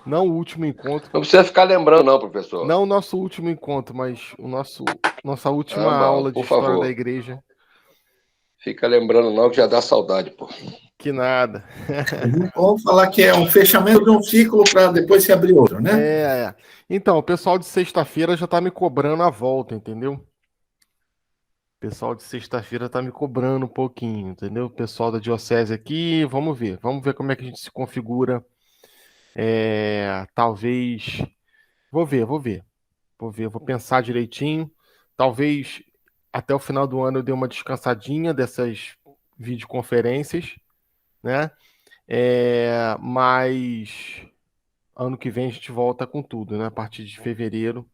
Não o último encontro. Não precisa ficar lembrando, não, professor. Não o nosso último encontro, mas nossa última aula de Por história favor. da igreja. Fica lembrando, não, que já dá saudade, pô. Que nada. Vamos falar que é um fechamento de um ciclo para depois se abrir outro, né? É. Então, o pessoal de sexta-feira já tá me cobrando a volta, entendeu? O pessoal de sexta-feira tá me cobrando um pouquinho, entendeu? O pessoal da diocese aqui, vamos ver. Vamos ver como é que a gente se configura. Talvez. Vou ver. Vou pensar direitinho. Talvez até o final do ano eu dê uma descansadinha dessas videoconferências, né? Mas ano que vem a gente volta com tudo, né? A partir de fevereiro.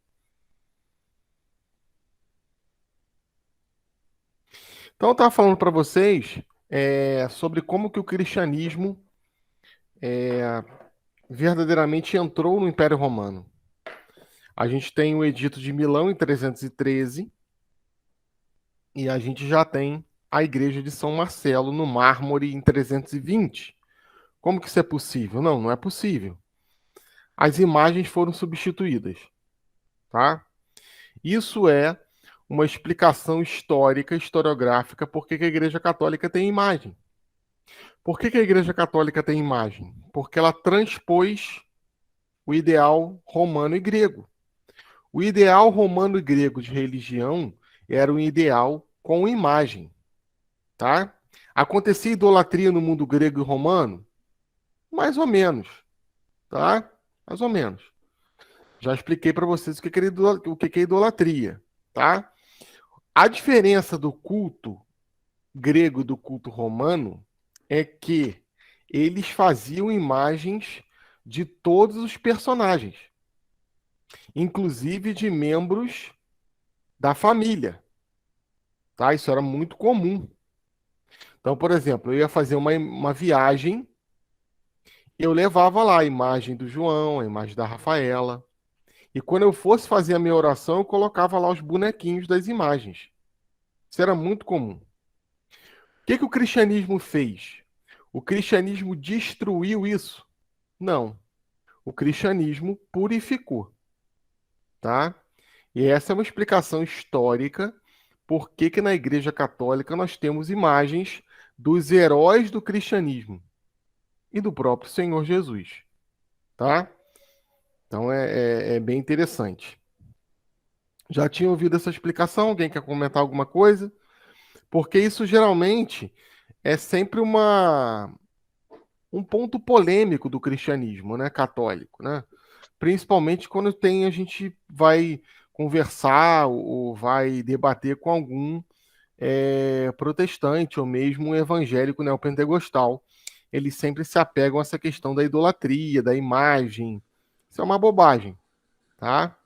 Então eu estava falando para vocês sobre como que o cristianismo verdadeiramente entrou no Império Romano. A gente tem o Edito de Milão em 313 e a gente já tem a Igreja de São Marcelo no mármore em 320. Como que isso é possível? Não, não é possível. As imagens foram substituídas, tá? Isso é uma explicação histórica, historiográfica, por que que a Igreja Católica tem imagem. Por que que a Igreja Católica tem imagem? Porque ela transpôs o ideal romano e grego. O ideal romano e grego de religião era um ideal com imagem, tá? Acontecia idolatria no mundo grego e romano? Mais ou menos, tá? Mais ou menos. Já expliquei para vocês o que é idolatria, tá? A diferença do culto grego e do culto romano é que eles faziam imagens de todos os personagens, inclusive de membros da família, tá? Isso era muito comum. Então, por exemplo, eu ia fazer uma viagem, eu levava lá a imagem do João, a imagem da Rafaela, e quando eu fosse fazer a minha oração, eu colocava lá os bonequinhos das imagens. Isso era muito comum. O que que o cristianismo fez? O cristianismo destruiu isso? Não. O cristianismo purificou, tá? E essa é uma explicação histórica por que que na Igreja Católica nós temos imagens dos heróis do cristianismo e do próprio Senhor Jesus, tá? Então é bem interessante. Já tinha ouvido essa explicação? Alguém quer comentar alguma coisa? Porque isso geralmente é sempre um ponto polêmico do cristianismo, né, católico, né? Principalmente quando a gente vai conversar ou vai debater com algum protestante ou mesmo um evangélico neopentecostal. Eles sempre se apegam a essa questão da idolatria, da imagem. Isso é uma bobagem, tá?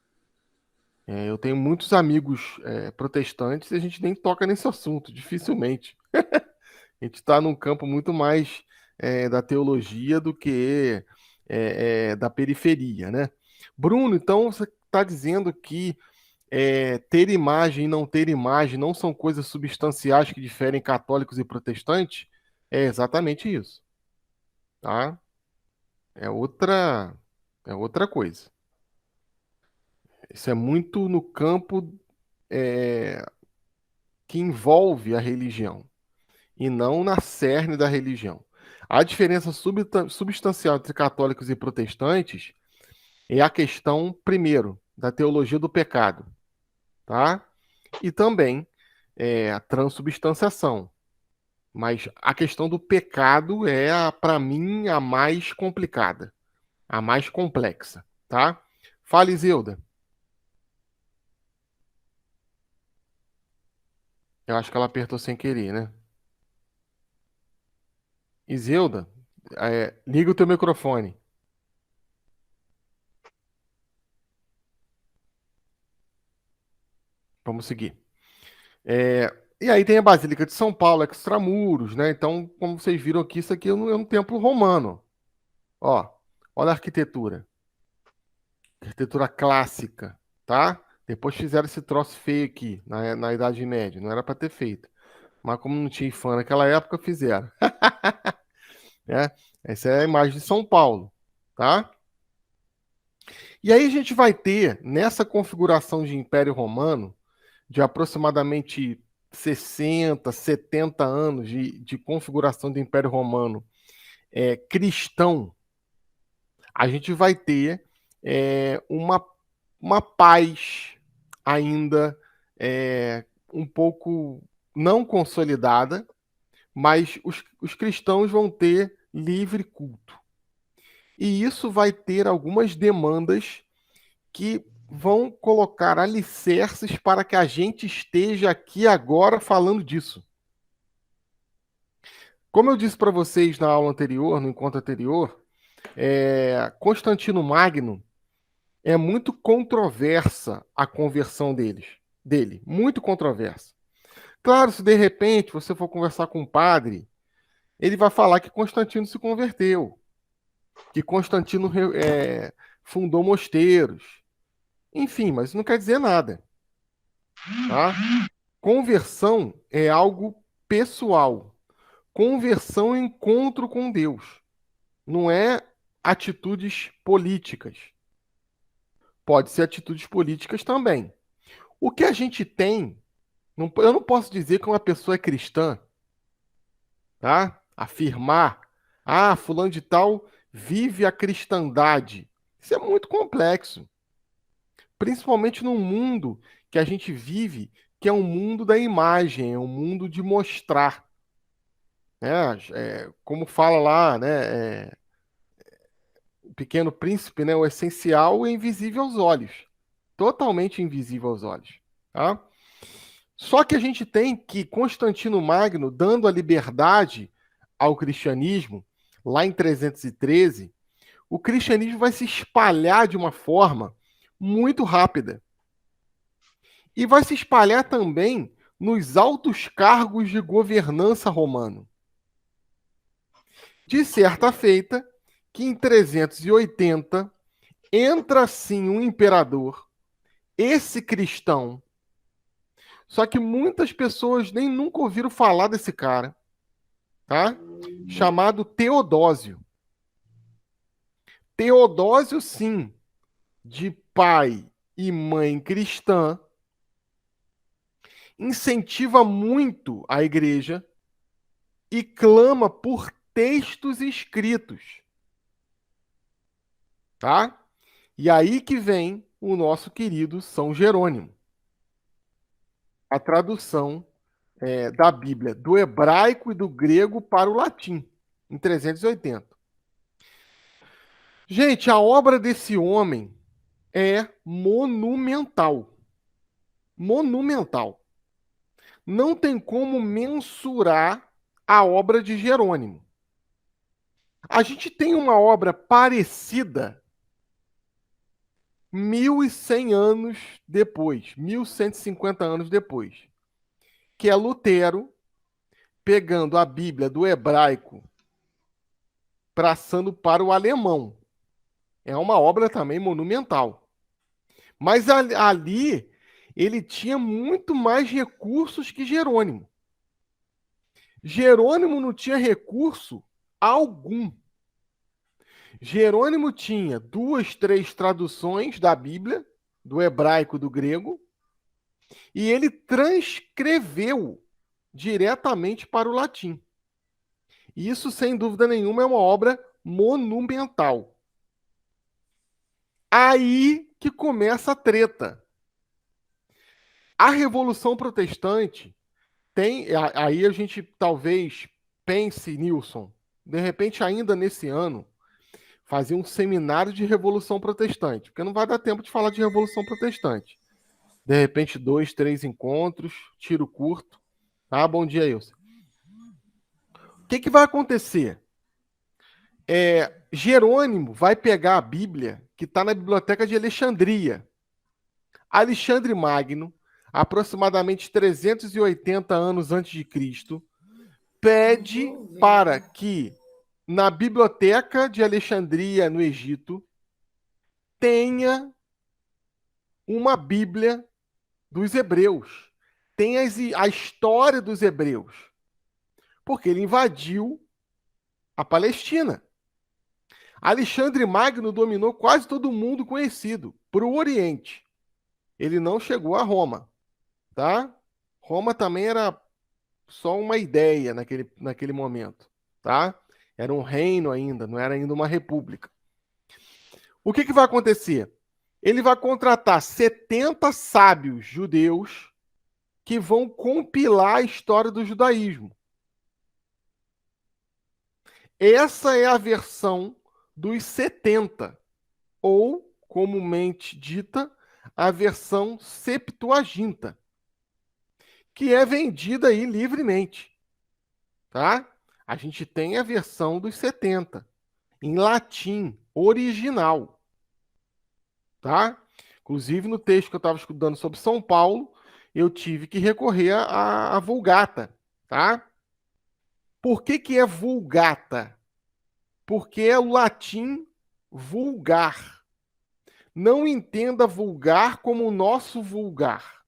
Eu tenho muitos amigos protestantes e a gente nem toca nesse assunto, dificilmente. A gente está num campo muito mais da teologia do que da periferia, né? Bruno, então você está dizendo que ter imagem e não ter imagem não são coisas substanciais que diferem católicos e protestantes? É exatamente isso, tá? É outra, é outra coisa. Isso é muito no campo é, que envolve a religião e não na cerne da religião. A diferença substancial entre católicos e protestantes é a questão, primeiro, da teologia do pecado, tá? E também a transubstanciação. Mas a questão do pecado é, para mim, a mais complicada, a mais complexa, tá? Fale, Zilda. Eu acho que ela apertou sem querer, né? Isilda, liga o teu microfone. Vamos seguir. E aí tem a Basílica de São Paulo, extramuros, né? Então, como vocês viram aqui, isso aqui é um templo romano. Ó, olha a arquitetura. Arquitetura clássica, tá? Depois fizeram esse troço feio aqui, na Idade Média. Não era para ter feito. Mas como não tinha fã naquela época, fizeram. Né? Essa é a imagem de São Paulo, tá? E aí a gente vai ter, nessa configuração de Império Romano, de aproximadamente 60, 70 anos de configuração do Império Romano cristão, a gente vai ter uma paz ainda um pouco não consolidada, mas os cristãos vão ter livre culto. E isso vai ter algumas demandas que vão colocar alicerces para que a gente esteja aqui agora falando disso. Como eu disse para vocês na aula anterior, no encontro anterior, Constantino Magno é muito controversa a conversão dele, muito controversa. Claro, se de repente você for conversar com um padre, ele vai falar que Constantino se converteu, que Constantino fundou mosteiros, enfim, mas isso não quer dizer nada. Tá? Conversão é algo pessoal. Conversão é encontro com Deus. Não é atitudes políticas. Pode ser atitudes políticas também. O que a gente tem, eu não posso dizer que uma pessoa é cristã, tá? Afirmar, fulano de tal vive a cristandade. Isso é muito complexo. Principalmente num mundo que a gente vive, que é um mundo da imagem, é um mundo de mostrar. Como fala lá, né? O Pequeno Príncipe, né? O essencial é invisível aos olhos. Totalmente invisível aos olhos. Tá? Só que a gente tem que Constantino Magno, dando a liberdade ao cristianismo, lá em 313, o cristianismo vai se espalhar de uma forma muito rápida. E vai se espalhar também nos altos cargos de governança romano. De certa feita, que em 380 entra sim um imperador, esse cristão, só que muitas pessoas nem nunca ouviram falar desse cara, tá? Chamado Teodósio. Teodósio, sim, de pai e mãe cristã, incentiva muito a igreja e clama por textos escritos. Tá? E aí que vem o nosso querido São Jerônimo. A tradução da Bíblia do hebraico e do grego para o latim, em 380. Gente, a obra desse homem é monumental. Monumental. Não tem como mensurar a obra de Jerônimo. A gente tem uma obra parecida 1.100 anos depois, 1.150 anos depois, que é Lutero pegando a Bíblia do hebraico, passando para o alemão. É uma obra também monumental. Mas ali ele tinha muito mais recursos que Jerônimo. Jerônimo não tinha recurso algum. Jerônimo tinha 2, 3 traduções da Bíblia, do hebraico e do grego, e ele transcreveu diretamente para o latim. Isso, sem dúvida nenhuma, é uma obra monumental. Aí que começa a treta. A Revolução Protestante tem. Aí a gente talvez pense, Nilson, de repente, ainda nesse ano, fazer um seminário de Revolução Protestante, porque não vai dar tempo de falar de Revolução Protestante. De repente, 2, 3 encontros, tiro curto. Bom dia, Ilse. O que vai acontecer? Jerônimo vai pegar a Bíblia que está na Biblioteca de Alexandria. Alexandre Magno, aproximadamente 380 anos antes de Cristo, pede para que na Biblioteca de Alexandria, no Egito, tenha uma Bíblia dos hebreus. Tenha a história dos hebreus. Porque ele invadiu a Palestina. Alexandre Magno dominou quase todo o mundo conhecido para o Oriente. Ele não chegou a Roma, tá? Roma também era só uma ideia naquele momento, tá? Era um reino ainda, não era ainda uma república. O que vai acontecer? Ele vai contratar 70 sábios judeus que vão compilar a história do judaísmo. Essa é a versão dos 70, ou, comumente dita, a versão Septuaginta, que é vendida aí livremente, tá? A gente tem a versão dos 70, em latim, original, tá? Inclusive, no texto que eu estava estudando sobre São Paulo, eu tive que recorrer à Vulgata, tá? Por que é Vulgata? Porque é o latim vulgar. Não entenda vulgar como o nosso vulgar.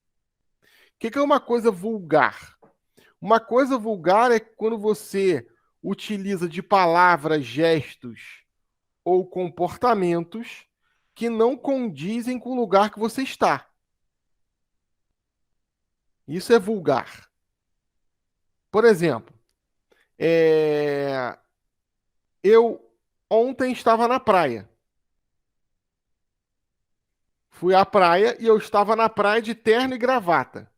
O que é uma coisa vulgar? Uma coisa vulgar é quando você utiliza de palavras, gestos ou comportamentos que não condizem com o lugar que você está. Isso é vulgar. Por exemplo, eu ontem estava na praia. Fui à praia e eu estava na praia de terno e gravata.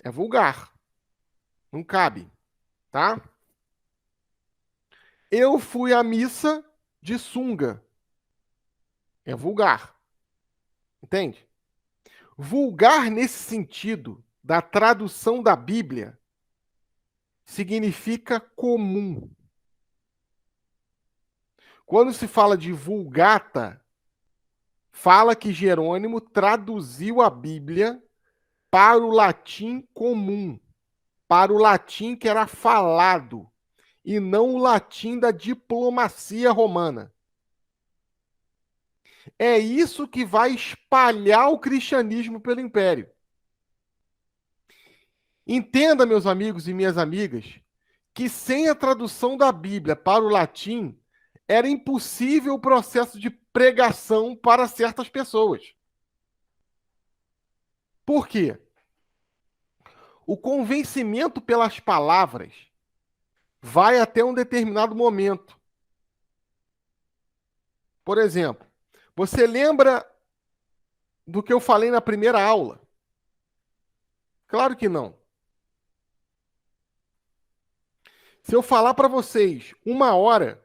É vulgar. Não cabe, tá? Eu fui à missa de sunga. É vulgar. Entende? Vulgar nesse sentido da tradução da Bíblia significa comum. Quando se fala de vulgata, fala que Jerônimo traduziu a Bíblia para o latim comum, para o latim que era falado, e não o latim da diplomacia romana. É isso que vai espalhar o cristianismo pelo império. Entenda, meus amigos e minhas amigas, que sem a tradução da Bíblia para o latim, era impossível o processo de pregação para certas pessoas. Por quê? O convencimento pelas palavras vai até um determinado momento. Por exemplo, você lembra do que eu falei na primeira aula? Claro que não. Se eu falar para vocês 1 hora,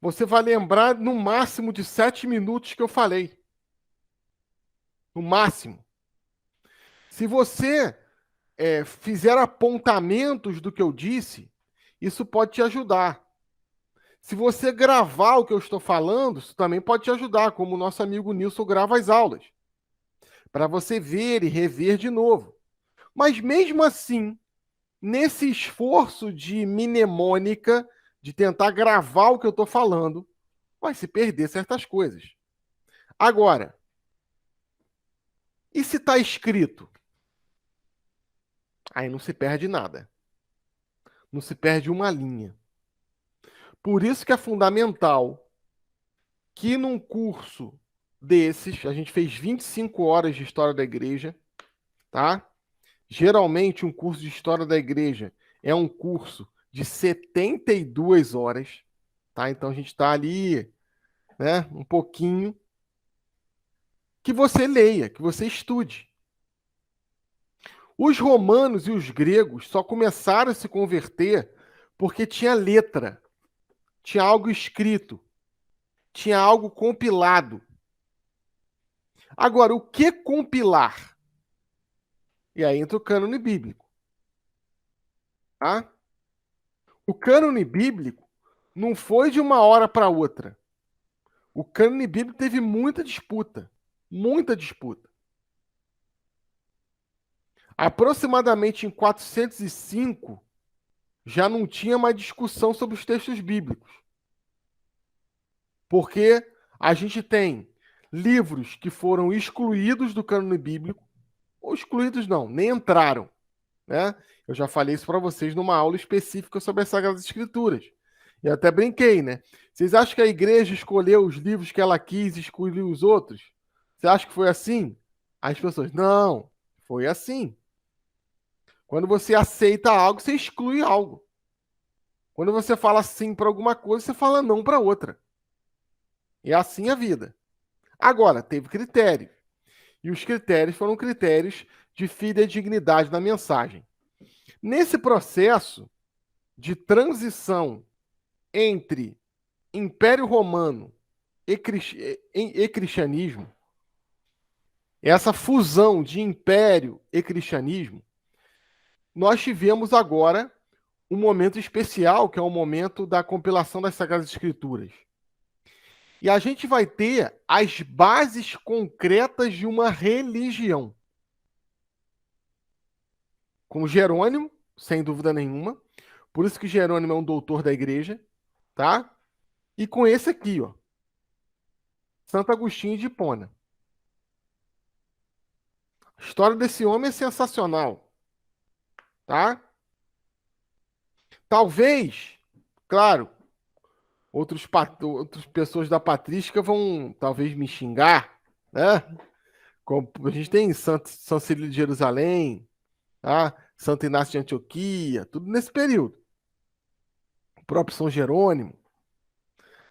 você vai lembrar no máximo de 7 minutos que eu falei. No máximo. Se você fizer apontamentos do que eu disse, isso pode te ajudar. Se você gravar o que eu estou falando, isso também pode te ajudar, como o nosso amigo Nilson grava as aulas, para você ver e rever de novo. Mas mesmo assim, nesse esforço de mnemônica, de tentar gravar o que eu estou falando, vai se perder certas coisas. Agora, e se está escrito? Aí não se perde nada. Não se perde uma linha. Por isso que é fundamental que num curso desses, a gente fez 25 horas de história da igreja, tá? Geralmente um curso de história da igreja é um curso de 72 horas, tá? Então a gente está ali, né, um pouquinho, que você leia, que você estude. Os romanos e os gregos só começaram a se converter porque tinha letra, tinha algo escrito, tinha algo compilado. Agora, o que compilar? E aí entra o cânone bíblico. Tá? O cânone bíblico não foi de uma hora para outra. O cânone bíblico teve muita disputa. Muita disputa. Aproximadamente em 405, já não tinha mais discussão sobre os textos bíblicos. Porque a gente tem livros que foram excluídos do cânone bíblico, ou excluídos não, nem entraram, né? Eu já falei isso para vocês numa aula específica sobre as Sagradas Escrituras. Eu até brinquei, né? Vocês acham que a igreja escolheu os livros que ela quis e excluiu os outros? Você acha que foi assim? As pessoas, não, foi assim. Quando você aceita algo, você exclui algo. Quando você fala sim para alguma coisa, você fala não para outra. E é assim a vida. Agora, teve critério. E os critérios foram critérios de fidedignidade da mensagem. Nesse processo de transição entre Império Romano e cristianismo, essa fusão de império e cristianismo, nós tivemos agora um momento especial, que é o momento da compilação das Sagradas Escrituras. E a gente vai ter as bases concretas de uma religião. Com Jerônimo, sem dúvida nenhuma. Por isso que Jerônimo é um doutor da igreja, tá? E com esse aqui, ó, Santo Agostinho de Hipona. A história desse homem é sensacional, tá? Talvez, claro, outras pessoas da patrística vão talvez me xingar, né? Como a gente tem São Cirilo de Jerusalém, tá? Santo Inácio de Antioquia, tudo nesse período. O próprio São Jerônimo.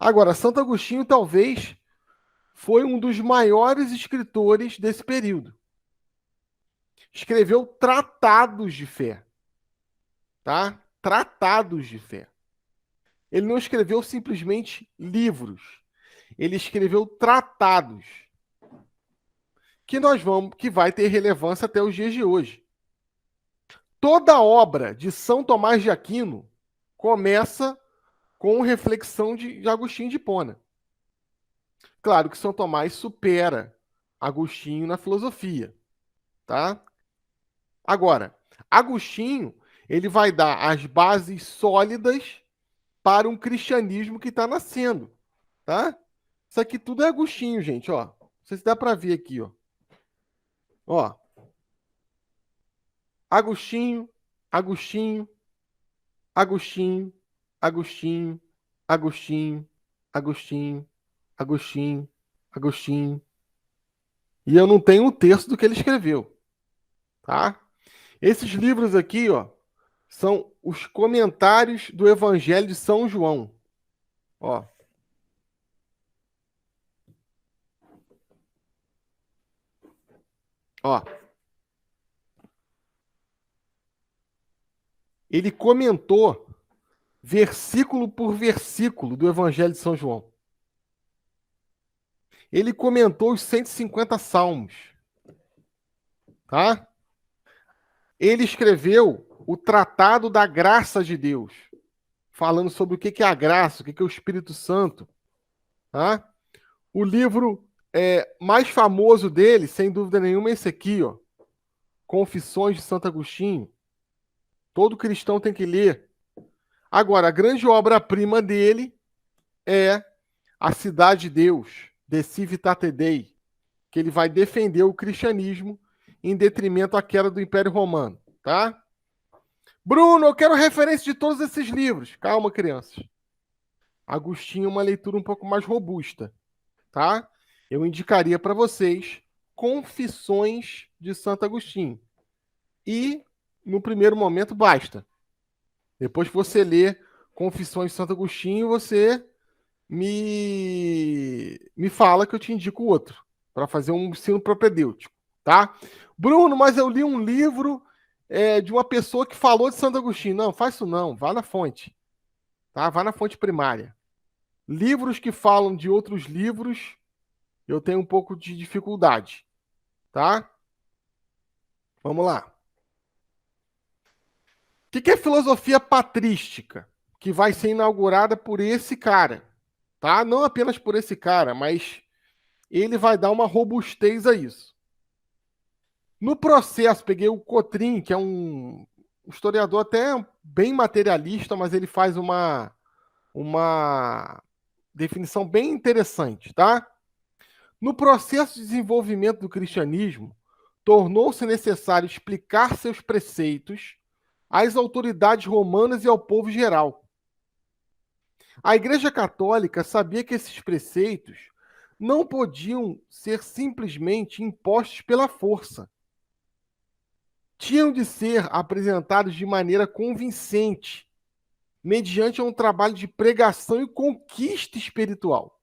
Agora, Santo Agostinho talvez foi um dos maiores escritores desse período. Escreveu tratados de fé, tá? Tratados de fé. Ele não escreveu simplesmente livros. Ele escreveu tratados que vai ter relevância até os dias de hoje. Toda obra de São Tomás de Aquino começa com reflexão de Agostinho de Hipona. Claro que São Tomás supera Agostinho na filosofia, tá? Agora, Agostinho, ele vai dar as bases sólidas para um cristianismo que está nascendo, tá? Isso aqui tudo é Agostinho, gente, ó. Não sei se dá para ver aqui, ó. Ó. Agostinho, Agostinho, Agostinho, Agostinho, Agostinho, Agostinho, Agostinho, Agostinho. E eu não tenho um terço do que ele escreveu, tá? Esses livros aqui, ó, são os comentários do Evangelho de São João. Ó. Ó. Ele comentou versículo por versículo do Evangelho de São João. Ele comentou os 150 salmos. Tá? Ele escreveu o Tratado da Graça de Deus, falando sobre o que é a graça, o que é o Espírito Santo. Tá? O livro mais famoso dele, sem dúvida nenhuma, é esse aqui, ó, Confissões de Santo Agostinho. Todo cristão tem que ler. Agora, a grande obra-prima dele é A Cidade de Deus, De Civitate Dei, que ele vai defender o cristianismo em detrimento à queda do Império Romano, tá? Bruno, eu quero referência de todos esses livros. Calma, crianças. Agostinho é uma leitura um pouco mais robusta, tá? Eu indicaria para vocês Confissões de Santo Agostinho. E, no primeiro momento, basta. Depois que você lê Confissões de Santo Agostinho, você me fala que eu te indico outro, para fazer um ensino propedêutico, tá? Bruno, mas eu li um livro de uma pessoa que falou de Santo Agostinho. Não, faz isso não, vá na fonte, tá? Vá na fonte primária. Livros que falam de outros livros, eu tenho um pouco de dificuldade, tá? Vamos lá. O que é filosofia patrística? Que vai ser inaugurada por esse cara, tá? Não apenas por esse cara, mas ele vai dar uma robustez a isso. No processo, peguei o Cotrim, que é um historiador até bem materialista, mas ele faz uma definição bem interessante, tá? No processo de desenvolvimento do cristianismo, tornou-se necessário explicar seus preceitos às autoridades romanas e ao povo geral. A Igreja Católica sabia que esses preceitos não podiam ser simplesmente impostos pela força. Tinham de ser apresentados de maneira convincente, mediante um trabalho de pregação e conquista espiritual,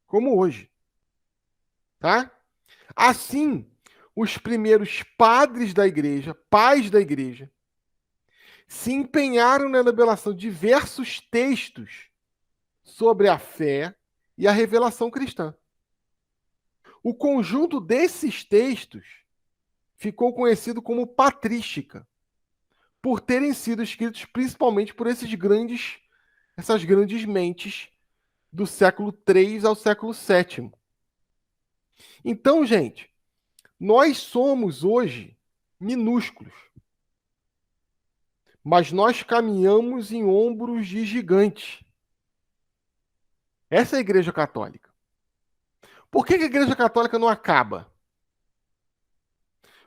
como hoje, tá? Assim, os primeiros padres da igreja, pais da igreja, se empenharam na elaboração de diversos textos sobre a fé e a revelação cristã. O conjunto desses textos ficou conhecido como patrística, por terem sido escritos principalmente por essas grandes mentes do século III ao século VII. Então, gente, nós somos hoje minúsculos, mas nós caminhamos em ombros de gigantes. Essa é a Igreja Católica. Por que a Igreja Católica não acaba?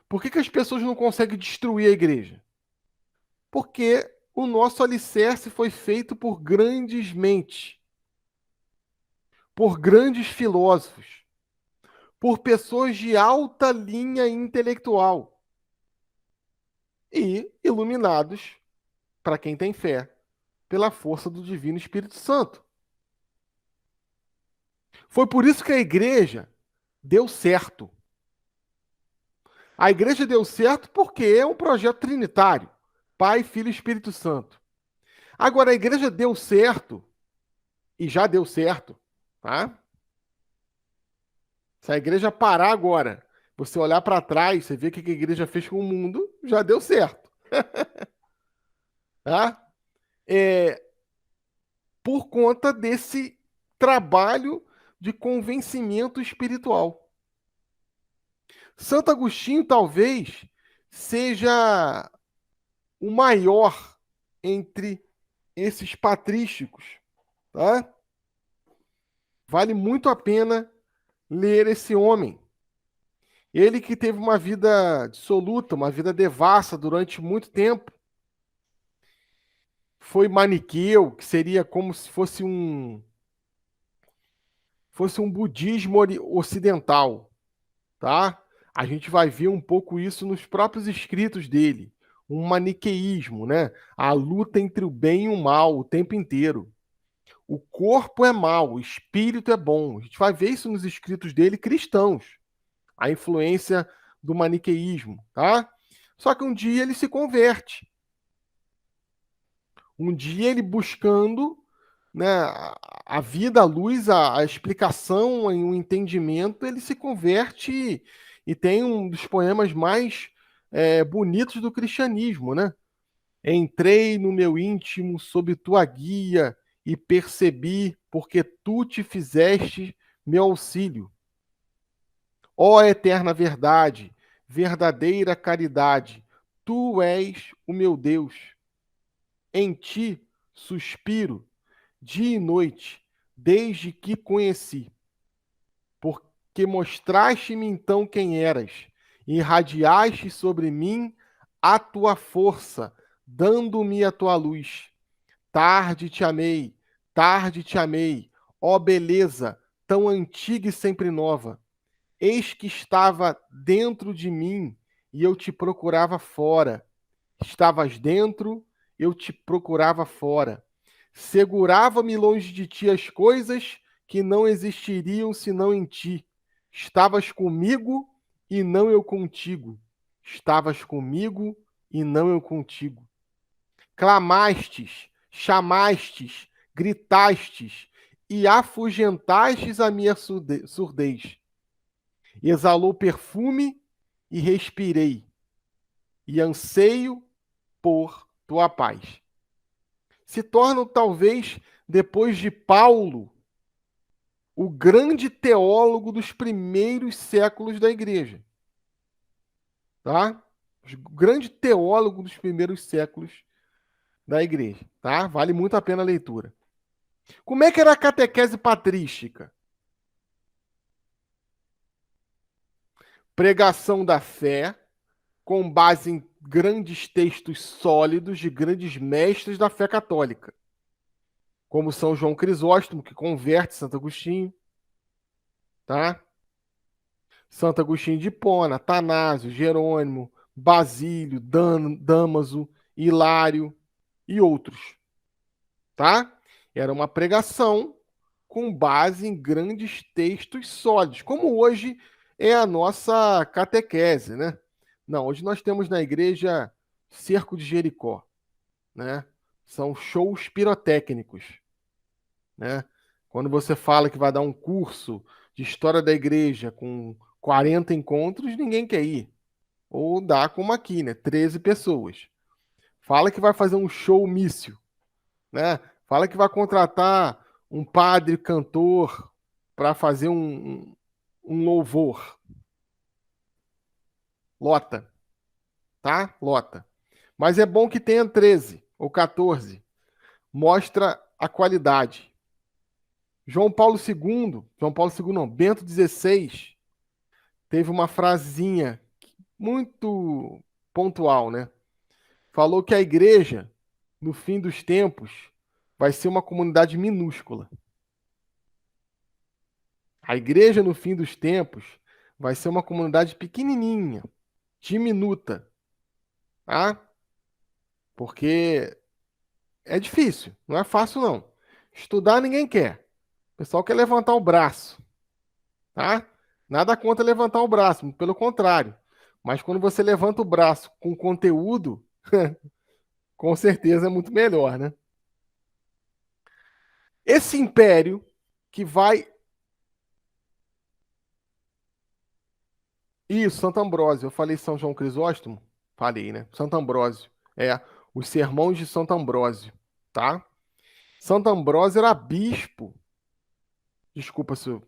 Por que as pessoas não conseguem destruir a igreja? Porque o nosso alicerce foi feito por grandes mentes, por grandes filósofos, por pessoas de alta linha intelectual e iluminados, para quem tem fé, pela força do Divino Espírito Santo. Foi por isso que a igreja deu certo. A igreja deu certo porque é um projeto trinitário, Pai, Filho e Espírito Santo. Agora, a igreja deu certo, e já deu certo, tá? Se a igreja parar agora, você olhar para trás, você vê o que a igreja fez com o mundo, já deu certo. Tá? Por conta desse trabalho de convencimento espiritual. Santo Agostinho talvez seja o maior entre esses patrísticos, tá? Vale muito a pena ler esse homem. Ele que teve uma vida dissoluta, uma vida devassa durante muito tempo. Foi maniqueu, que seria como se fosse um budismo ocidental, tá? A gente vai ver um pouco isso nos próprios escritos dele, um maniqueísmo, né? A luta entre o bem e o mal o tempo inteiro. O corpo é mal, o espírito é bom. A gente vai ver isso nos escritos dele cristãos, a influência do maniqueísmo, tá? Só que um dia ele se converte. Um dia ele buscando, né, a vida, a luz, a explicação e o entendimento, ele se converte e tem um dos poemas mais bonitos do cristianismo, né? Entrei no meu íntimo sob tua guia e percebi porque tu te fizeste meu auxílio. Ó eterna verdade, verdadeira caridade, tu és o meu Deus. Em ti suspiro dia e noite, desde que conheci. Porque mostraste-me então quem eras, e irradiaste sobre mim a tua força, dando-me a tua luz. Tarde te amei, ó beleza, tão antiga e sempre nova. Eis que estava dentro de mim e eu te procurava fora. Estavas dentro, eu te procurava fora. Segurava-me longe de ti as coisas que não existiriam senão em ti. Estavas comigo e não eu contigo. Estavas comigo e não eu contigo. Clamastes, chamastes, gritastes e afugentastes a minha surdez. Exalou perfume e respirei, e anseio por tua paz. Se tornam, talvez, depois de Paulo, o grande teólogo dos primeiros séculos da igreja. Tá? O grande teólogo dos primeiros séculos da igreja. Tá? Vale muito a pena a leitura. Como é que era a catequese patrística? Pregação da fé, com base em grandes textos sólidos de grandes mestres da fé católica. como São João Crisóstomo, que converte Santo Agostinho, tá? Santo Agostinho de Hipona, Atanásio, Jerônimo, Basílio, Damaso, Hilário e outros, tá? Era uma pregação com base em grandes textos sólidos, como hoje é a nossa catequese, né? Não, hoje nós temos na igreja Cerco de Jericó, né? São shows pirotécnicos, né? Quando você fala que vai dar um curso de história da igreja com 40 encontros, ninguém quer ir. Ou dá como aqui, né? 13 pessoas. Fala que vai fazer um show mício, né? Fala que vai contratar um padre cantor para fazer um louvor. Lota, tá? Lota. Mas é bom que tenha 13 ou 14. Mostra a qualidade. João Paulo II não, Bento XVI, teve uma frasinha muito pontual, né? Falou que a igreja, no fim dos tempos, vai ser uma comunidade minúscula. A igreja, no fim dos tempos, vai ser uma comunidade pequenininha, diminuta, tá? Porque é difícil, não é fácil não. Estudar ninguém quer. O pessoal quer levantar o braço, tá? Nada contra levantar o braço, pelo contrário. Mas quando você levanta o braço com conteúdo, com certeza é muito melhor, né? Esse império que vai. Isso, Santo Ambrósio. Eu falei São João Crisóstomo? Falei, né? Santo Ambrósio. É, os sermões de Santo Ambrósio, tá? Santo Ambrósio era bispo. Desculpa se eu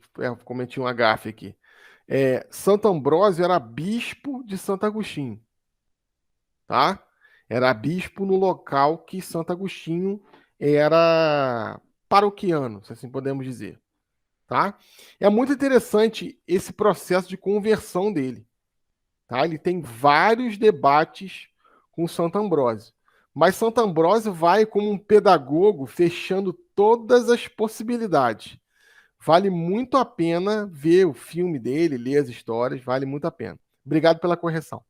cometi um gafe aqui. Santo Ambrósio era bispo de Santo Agostinho, tá? Era bispo no local que Santo Agostinho era paroquiano, se assim podemos dizer, tá? É muito interessante esse processo de conversão dele, tá? Ele tem vários debates com Santo Ambrósio, mas Santo Ambrósio vai como um pedagogo fechando todas as possibilidades. Vale muito a pena ver o filme dele, ler as histórias, vale muito a pena. Obrigado pela correção.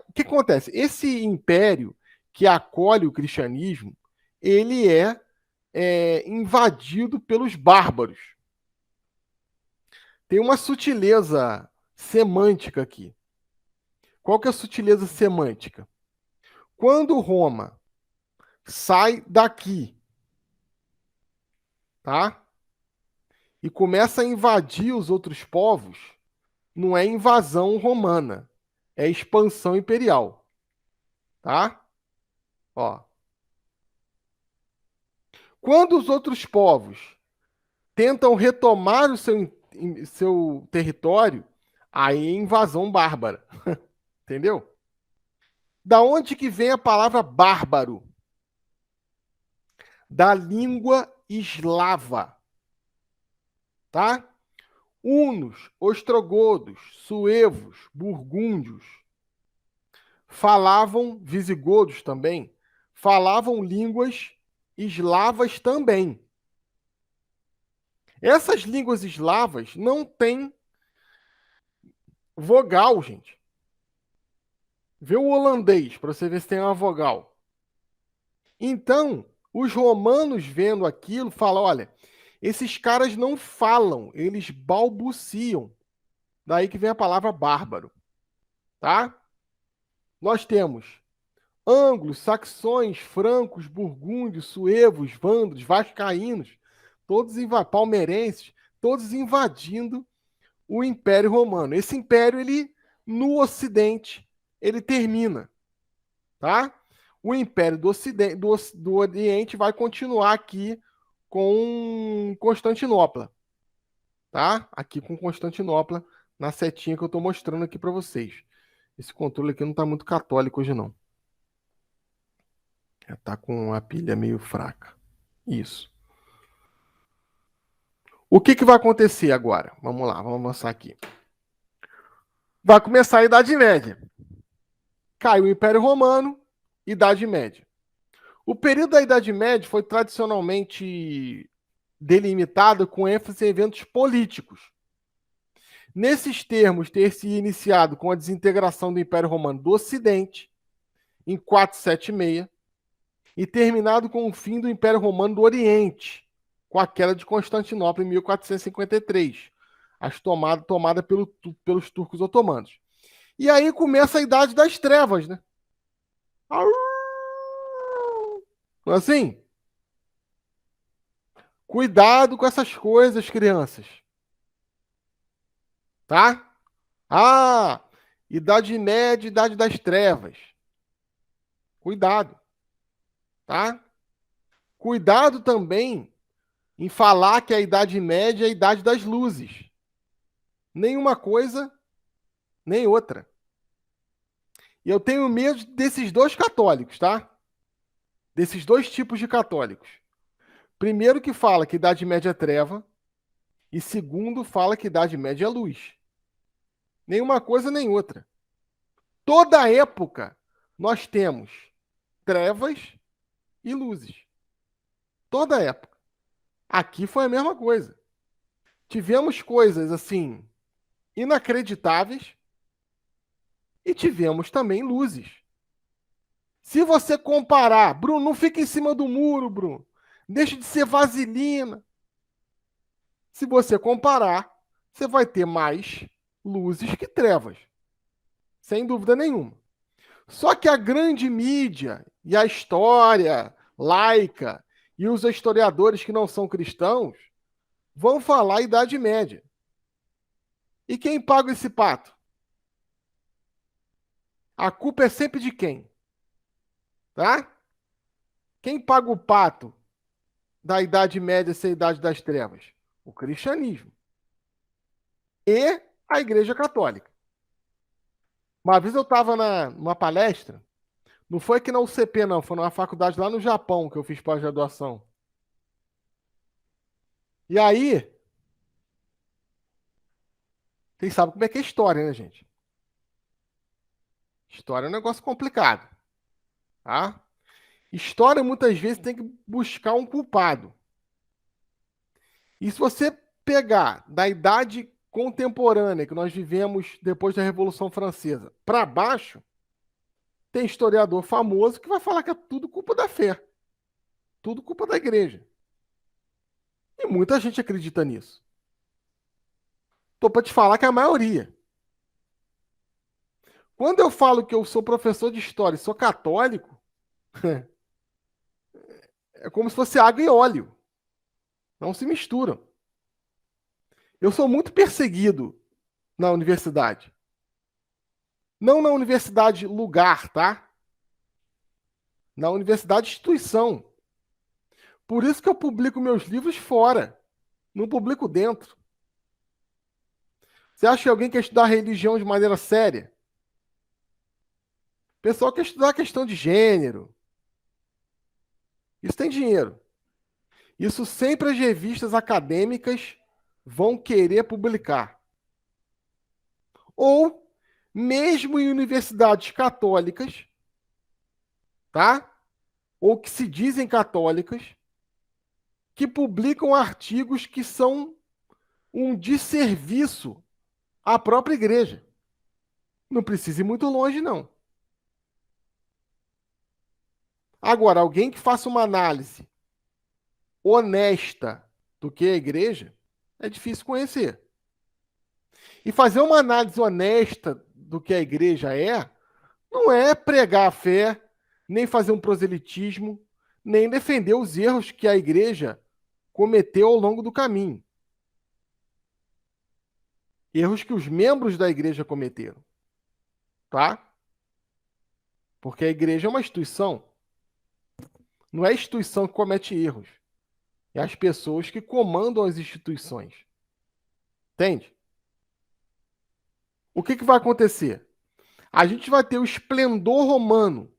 O que acontece? Esse império que acolhe o cristianismo, ele é invadido pelos bárbaros. Tem uma sutileza semântica aqui. Qual que é a sutileza semântica? Quando Roma sai daqui, tá? E começa a invadir os outros povos, não é invasão romana, é expansão imperial, tá? Ó. Quando os outros povos tentam retomar o seu território, aí é invasão bárbara. Entendeu? Da onde que vem a palavra bárbaro? Da língua eslava, tá? Hunos, ostrogodos, suevos, burgúndios, falavam, visigodos também, falavam línguas eslavas também. Essas línguas eslavas não têm vogal, gente. Vê o holandês para você ver se tem uma vogal. Então, os romanos vendo aquilo falam, olha, esses caras não falam, eles balbuciam. Daí que vem a palavra bárbaro, tá? Nós temos ângulos, saxões, francos, burgúndios, suevos, vândalos, vascaínos, palmeirenses, todos invadindo o Império Romano. Esse império, ele no Ocidente, ele termina, tá? O Império do Ocidente, do Oriente vai continuar aqui com Constantinopla, tá? Aqui com Constantinopla, na setinha que eu estou mostrando aqui para vocês. Esse controle aqui não está muito católico hoje, não. Já está com a pilha meio fraca. Isso. O que vai acontecer agora? Vamos lá, vamos avançar aqui. Vai começar a Idade Média. Cai o Império Romano, Idade Média. O período da Idade Média foi tradicionalmente delimitado com ênfase em eventos políticos. Nesses termos, ter se iniciado com a desintegração do Império Romano do Ocidente, em 476, e terminado com o fim do Império Romano do Oriente, com a queda de Constantinopla em 1453, tomada pelos turcos otomanos. E aí começa a Idade das Trevas, né? Não é assim? Cuidado com essas coisas, crianças. Tá? Ah, Idade Média, Idade das Trevas. Cuidado, tá? Cuidado também em falar que a Idade Média é a Idade das Luzes. Nenhuma coisa, nem outra. E eu tenho medo desses dois católicos, tá? Desses dois tipos de católicos. Primeiro que fala que Idade Média é treva, e segundo fala que Idade Média é luz. Nenhuma coisa nem outra. Toda época nós temos trevas e luzes. Toda época. Aqui foi a mesma coisa. Tivemos coisas assim inacreditáveis e tivemos também luzes. Se você comparar, Bruno, não fica em cima do muro, Bruno. Deixa de ser vaselina. Se você comparar, você vai ter mais luzes que trevas. Sem dúvida nenhuma. Só que a grande mídia e a história laica e os historiadores que não são cristãos vão falar Idade Média. E quem paga esse pato? A culpa é sempre de quem? Tá? Quem paga o pato da Idade Média ser a Idade das Trevas? O cristianismo. E a Igreja Católica. Uma vez eu estava numa palestra, não foi aqui na UCP, não, foi numa faculdade lá no Japão que eu fiz pós-graduação. E aí, vocês sabem como é que é história, né, gente? História é um negócio complicado, tá? História muitas vezes tem que buscar um culpado. E se você pegar da idade contemporânea que nós vivemos depois da Revolução Francesa para baixo, tem historiador famoso que vai falar que é tudo culpa da fé, tudo culpa da igreja. E muita gente acredita nisso. Tô para te falar que é a maioria. Quando eu falo que eu sou professor de história e sou católico, é como se fosse água e óleo. Não se misturam. Eu sou muito perseguido na universidade. Não na universidade lugar, tá? Na universidade instituição. Por isso que eu publico meus livros fora. Não publico dentro. Você acha que alguém quer estudar religião de maneira séria? O pessoal quer estudar a questão de gênero. Isso tem dinheiro. Isso sempre as revistas acadêmicas vão querer publicar. Ou, mesmo em universidades católicas, tá? Ou que se dizem católicas, que publicam artigos que são um desserviço à própria igreja. Não precisa ir muito longe, não. Agora, alguém que faça uma análise honesta do que é a igreja, é difícil conhecer. E fazer uma análise honesta do que a igreja não é pregar a fé, nem fazer um proselitismo, nem defender os erros que a igreja cometeu ao longo do caminho. Erros que os membros da igreja cometeram. Tá? Porque a igreja é uma instituição. Não é a instituição que comete erros. É as pessoas que comandam as instituições. Entende? O que vai acontecer? A gente vai ter o esplendor romano.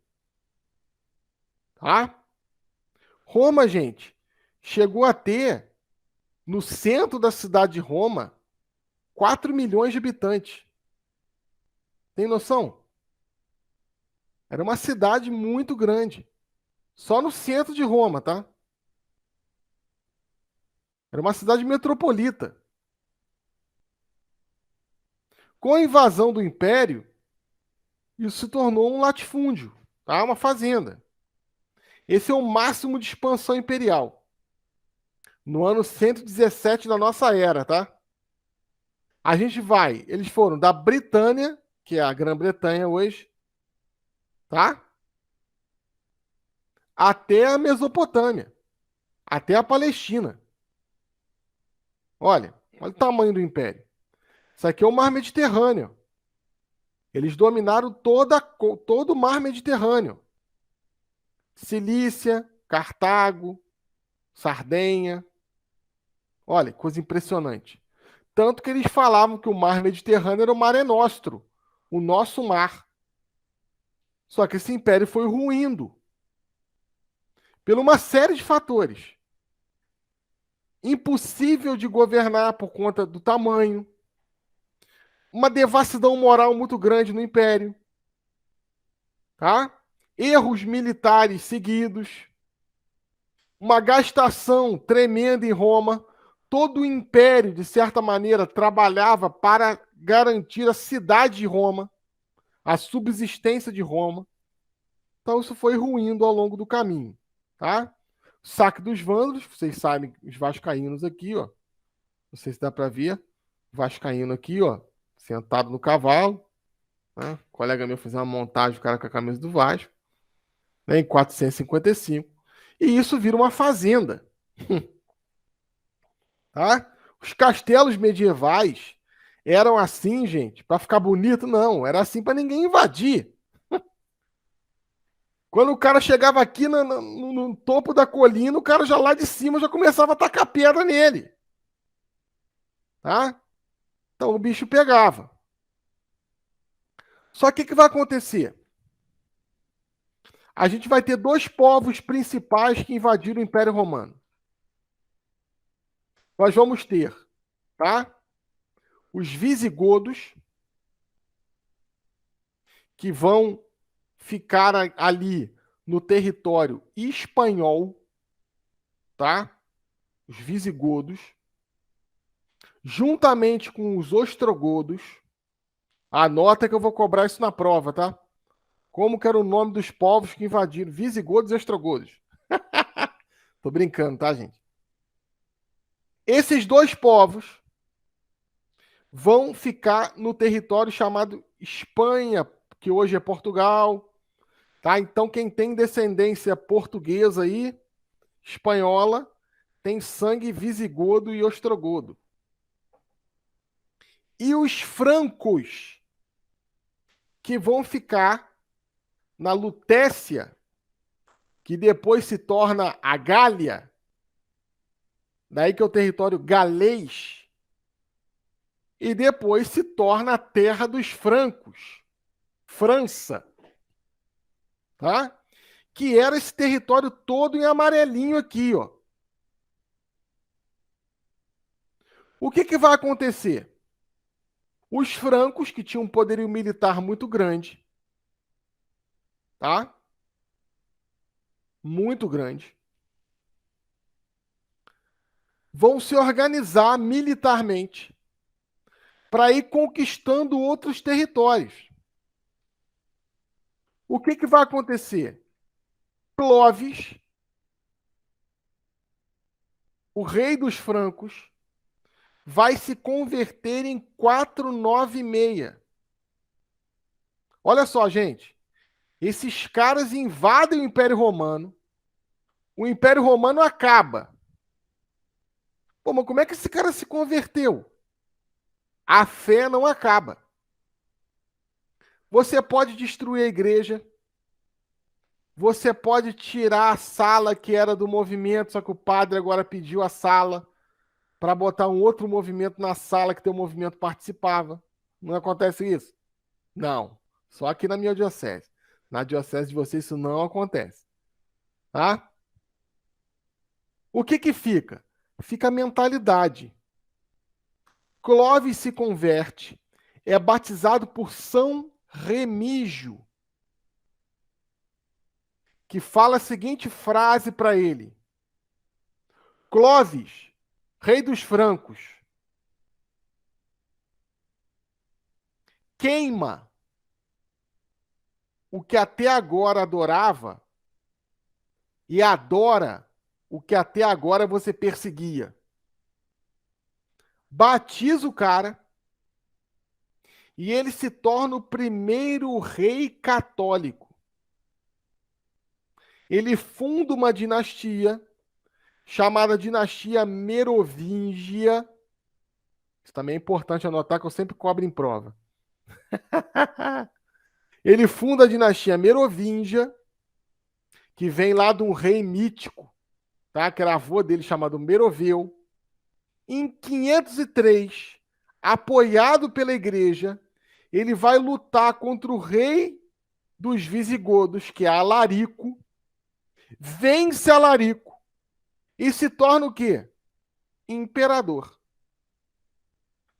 Tá? Roma, gente, chegou a ter, no centro da cidade de Roma, 4 milhões de habitantes. Tem noção? Era uma cidade muito grande. Só no centro de Roma, tá? Era uma cidade metropolita. Com a invasão do Império, isso se tornou um latifúndio, tá? Uma fazenda. Esse é o máximo de expansão imperial. No ano 117 da nossa era, tá? A gente vai, eles foram da Britânia, que é a Grã-Bretanha hoje, tá? Até a Mesopotâmia, até a Palestina. Olha o tamanho do império. Isso aqui é o Mar Mediterrâneo. Eles dominaram todo o Mar Mediterrâneo. Cilícia, Cartago, Sardenha. Olha, coisa impressionante. Tanto que eles falavam que o Mar Mediterrâneo era o Mare Nostrum, o nosso mar. Só que esse império foi ruindo por uma série de fatores. Impossível de governar por conta do tamanho, uma devassidão moral muito grande no império, tá? Erros militares seguidos, uma gastação tremenda em Roma. Todo o império, de certa maneira, trabalhava para garantir a cidade de Roma, a subsistência de Roma. Então isso foi ruindo ao longo do caminho, tá? Saque dos vândalos, vocês sabem, os vascaínos aqui, ó. Não sei se dá para ver. Vascaíno aqui, ó, sentado no cavalo, né? O colega meu fez uma montagem, o cara com a camisa do Vasco, né, em 455. E isso vira uma fazenda. Tá? Os castelos medievais eram assim, gente, para ficar bonito? Não, era assim para ninguém invadir. Quando o cara chegava aqui no topo da colina, o cara já lá de cima já começava a tacar pedra nele. Tá? Então o bicho pegava. Só que o que vai acontecer? A gente vai ter dois povos principais que invadiram o Império Romano. Nós vamos ter, tá? Os visigodos, que vão ficar ali no território espanhol, tá? Os visigodos, juntamente com os ostrogodos. Anota que eu vou cobrar isso na prova, tá? Como que era o nome dos povos que invadiram? Visigodos e ostrogodos. Tô brincando, tá, gente? Esses dois povos vão ficar no território chamado Espanha, que hoje é Portugal, tá? Então quem tem descendência portuguesa aí, espanhola, tem sangue visigodo e ostrogodo. E os francos, que vão ficar na Lutécia, que depois se torna a Gália, daí que é o território galês, e depois se torna a terra dos francos, França, tá? Que era esse território todo em amarelinho aqui, ó. O que vai acontecer? Os francos, que tinham um poderio militar muito grande, tá? Muito grande, vão se organizar militarmente para ir conquistando outros territórios. O que vai acontecer? Clovis, o rei dos francos, vai se converter em 496. Olha só, gente. Esses caras invadem o Império Romano. O Império Romano acaba. Pô, mas como é que esse cara se converteu? A fé não acaba. Você pode destruir a igreja. Você pode tirar a sala que era do movimento, só que o padre agora pediu a sala para botar um outro movimento na sala que teu movimento participava. Não acontece isso? Não. Só aqui na minha diocese. Na diocese de vocês isso não acontece. Tá? O que fica? Fica a mentalidade. Clovis se converte, é batizado por São Remígio. que fala a seguinte frase para ele: Clovis, rei dos francos, queima o que até agora adorava e adora o que até agora você perseguia. Batiza o cara e ele se torna o primeiro rei católico. Ele funda uma dinastia chamada dinastia Merovingia. Isso também é importante anotar, que eu sempre cobro em prova. Ele funda a dinastia Merovingia, que vem lá de um rei mítico, tá? Que era avô dele, chamado Meroveu. Em 503, apoiado pela igreja, ele vai lutar contra o rei dos visigodos, que é Alarico, vence Alarico e se torna o quê? Imperador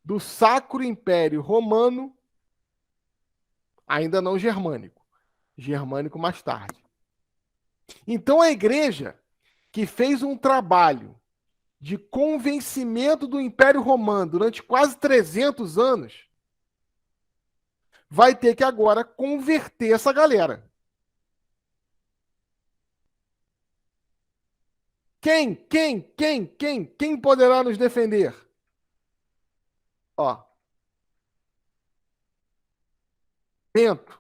do Sacro Império Romano, ainda não germânico. Germânico mais tarde. Então a igreja, que fez um trabalho de convencimento do Império Romano durante quase 300 anos, vai ter que agora converter essa galera. Quem poderá nos defender? Ó, Bento.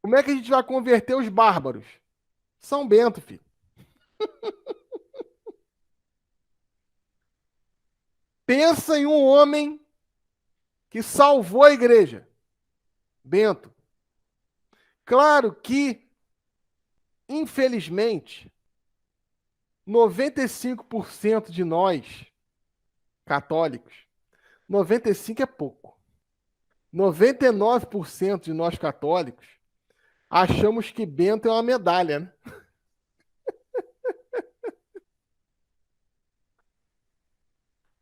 Como é que a gente vai converter os bárbaros? São Bento, filho. Pensa em um homem que salvou a igreja. Bento. Claro que, infelizmente, 95% de nós, católicos, 95% é pouco. 99% de nós católicos achamos que Bento é uma medalha, né?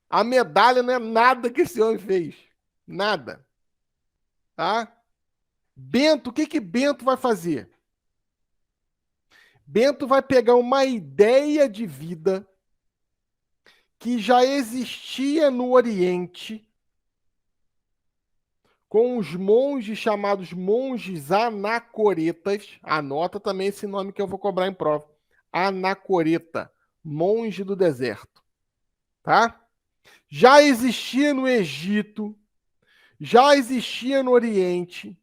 A medalha não é nada que esse homem fez. Nada. Tá? Bento, o que Bento vai fazer? Bento vai pegar uma ideia de vida que já existia no Oriente, com os monges chamados monges anacoretas. Anota também esse nome que eu vou cobrar em prova. Anacoreta, monge do deserto. Tá? Já existia no Egito, já existia no Oriente,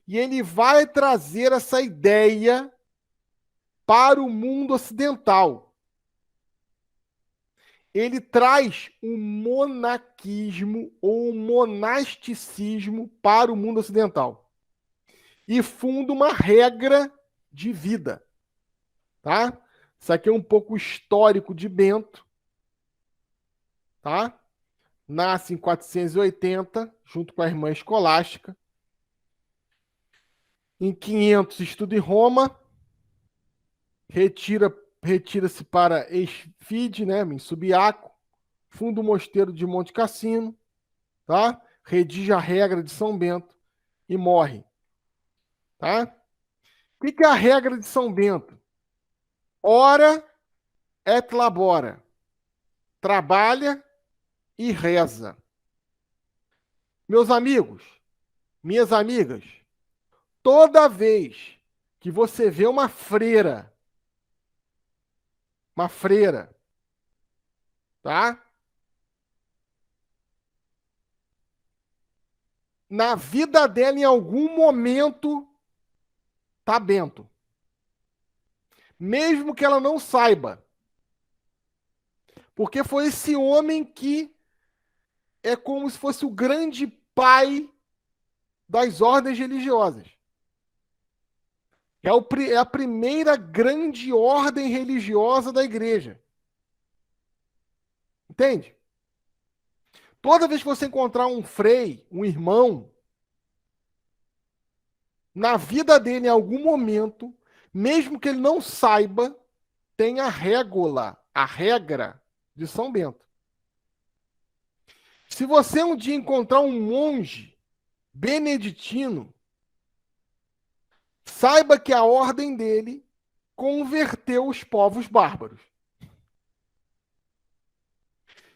e ele vai trazer essa ideia para o mundo ocidental. Ele traz um monaquismo ou um monasticismo para o mundo ocidental e funda uma regra de vida, tá? Isso aqui é um pouco histórico de Bento, tá? Nasce em 480, junto com a irmã Escolástica. Em 500, estuda em Roma, retira-se para Esfide, né, em Subiaco, funda o mosteiro de Monte Cassino, tá? Redige a regra de São Bento e morre. Tá? O que é a regra de São Bento? Ora et labora. Trabalha e reza. Meus amigos, minhas amigas, toda vez que você vê uma freira, tá? Na vida dela, em algum momento, tá Bento. Mesmo que ela não saiba. Porque foi esse homem que é como se fosse o grande pai das ordens religiosas. É a primeira grande ordem religiosa da igreja. Entende? Toda vez que você encontrar um frei, um irmão, na vida dele, em algum momento, mesmo que ele não saiba, tem a regra de São Bento. Se você um dia encontrar um monge beneditino, Saiba que a ordem dele converteu os povos bárbaros.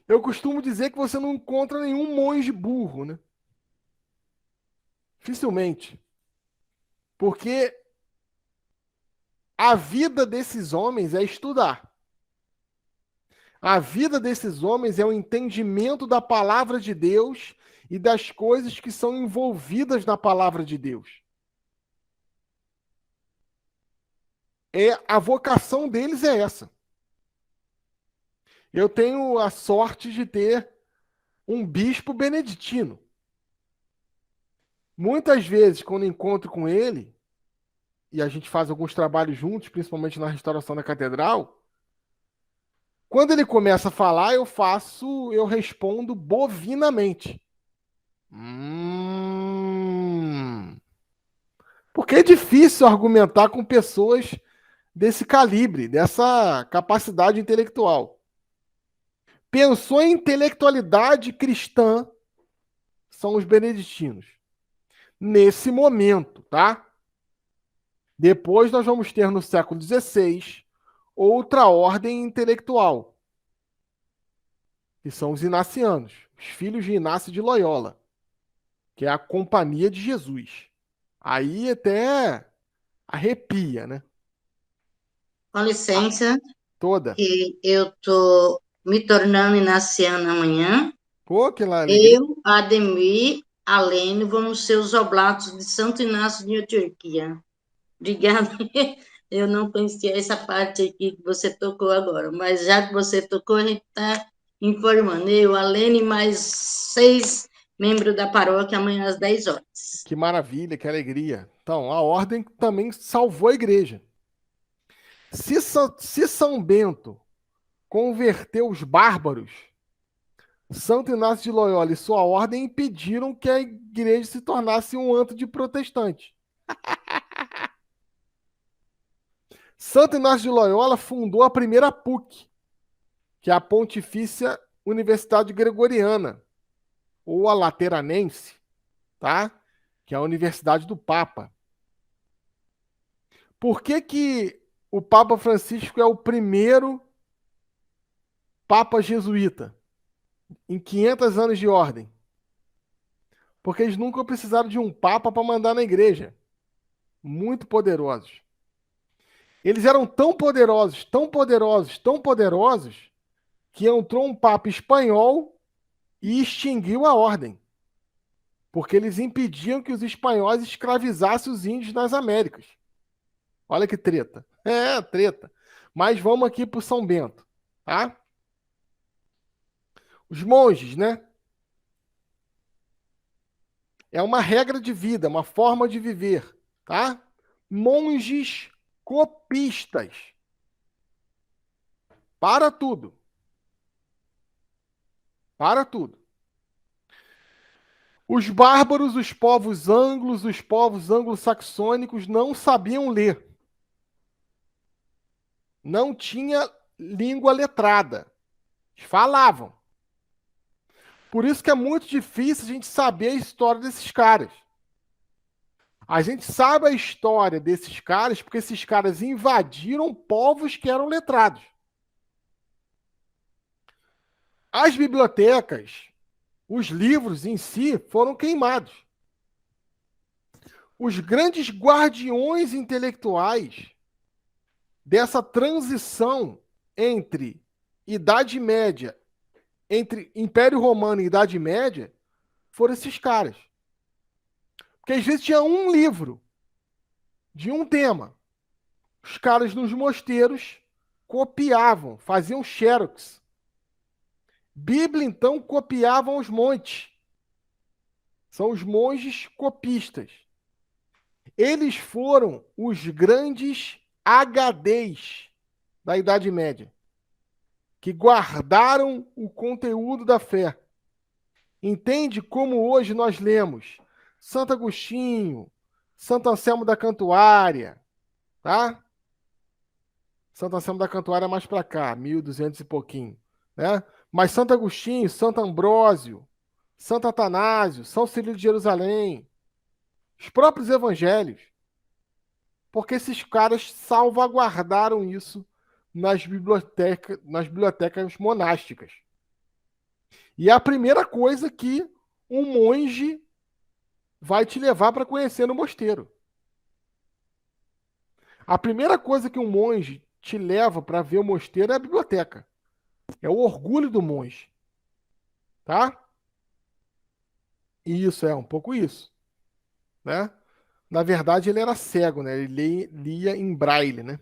Eu costumo dizer que você não encontra nenhum monge burro, né? Dificilmente. Porque a vida desses homens é estudar. A vida desses homens é o entendimento da palavra de Deus e das coisas que são envolvidas na palavra de Deus. A vocação deles é essa. Eu tenho a sorte de ter um bispo beneditino. Muitas vezes, quando encontro com ele, e a gente faz alguns trabalhos juntos, principalmente na restauração da catedral, quando ele começa a falar, eu respondo bovinamente. Porque é difícil argumentar com pessoas desse calibre, dessa capacidade intelectual. Pensou em intelectualidade cristã, são os beneditinos. Nesse momento, tá? Depois nós vamos ter no século XVI outra ordem intelectual, que são os inacianos, os filhos de Inácio de Loyola, que é a Companhia de Jesus. Aí até arrepia, né? Com licença, Toda. que eu tô me tornando inaciana amanhã. Pô, que alegria. Eu, Ademir, Alene, vamos ser os oblatos de Santo Inácio de Antioquia. Obrigada. Eu não conhecia essa parte aqui que você tocou agora, mas já que você tocou, a gente está informando. Eu, Alene, mais 6 membros da paróquia, amanhã às 10 horas. Que maravilha, que alegria. Então, a ordem também salvou a igreja. Se São Bento converteu os bárbaros, Santo Inácio de Loyola e sua ordem impediram que a igreja se tornasse um antro de protestante. Santo Inácio de Loyola fundou a primeira PUC, que é a Pontifícia Universidade Gregoriana, ou a Lateranense, tá? Que é a Universidade do Papa. Por que o Papa Francisco é o primeiro Papa jesuíta em 500 anos de ordem? Porque eles nunca precisaram de um Papa para mandar na igreja. Muito poderosos. Eles eram tão poderosos, tão poderosos, tão poderosos, que entrou um Papa espanhol e extinguiu a ordem. Porque eles impediam que os espanhóis escravizassem os índios nas Américas. Olha que treta. É, treta. Mas vamos aqui para o São Bento, tá? Os monges, né? É uma regra de vida, uma forma de viver, tá? Monges copistas. Para tudo. Para tudo. Os bárbaros, os povos anglo-saxônicos não sabiam ler. Não tinha língua letrada. Falavam. Por isso que é muito difícil a gente saber a história desses caras. A gente sabe a história desses caras porque esses caras invadiram povos que eram letrados. As bibliotecas, os livros em si foram queimados. Os grandes guardiões intelectuais dessa transição entre Idade Média, entre Império Romano e Idade Média, foram esses caras. Porque às vezes tinha um livro de um tema. Os caras nos mosteiros copiavam, faziam xerox. Bíblia, então, copiavam os montes. São os monges copistas. Eles foram os grandes HDs da Idade Média, que guardaram o conteúdo da fé. Entende como hoje nós lemos Santo Agostinho, Santo Anselmo da Cantuária, tá? Santo Anselmo da Cantuária é mais para cá, 1200 e pouquinho, né? Mas Santo Agostinho, Santo Ambrósio, Santo Atanásio, São Cirilo de Jerusalém, os próprios evangelhos, Porque esses caras salvaguardaram isso nas bibliotecas monásticas. E é a primeira coisa que um monge vai te levar para conhecer no mosteiro. A primeira coisa que um monge te leva para ver o mosteiro é a biblioteca. É o orgulho do monge. Tá? Isso, é um pouco isso. Né? Na verdade, ele era cego, né? Ele lia em braille, né?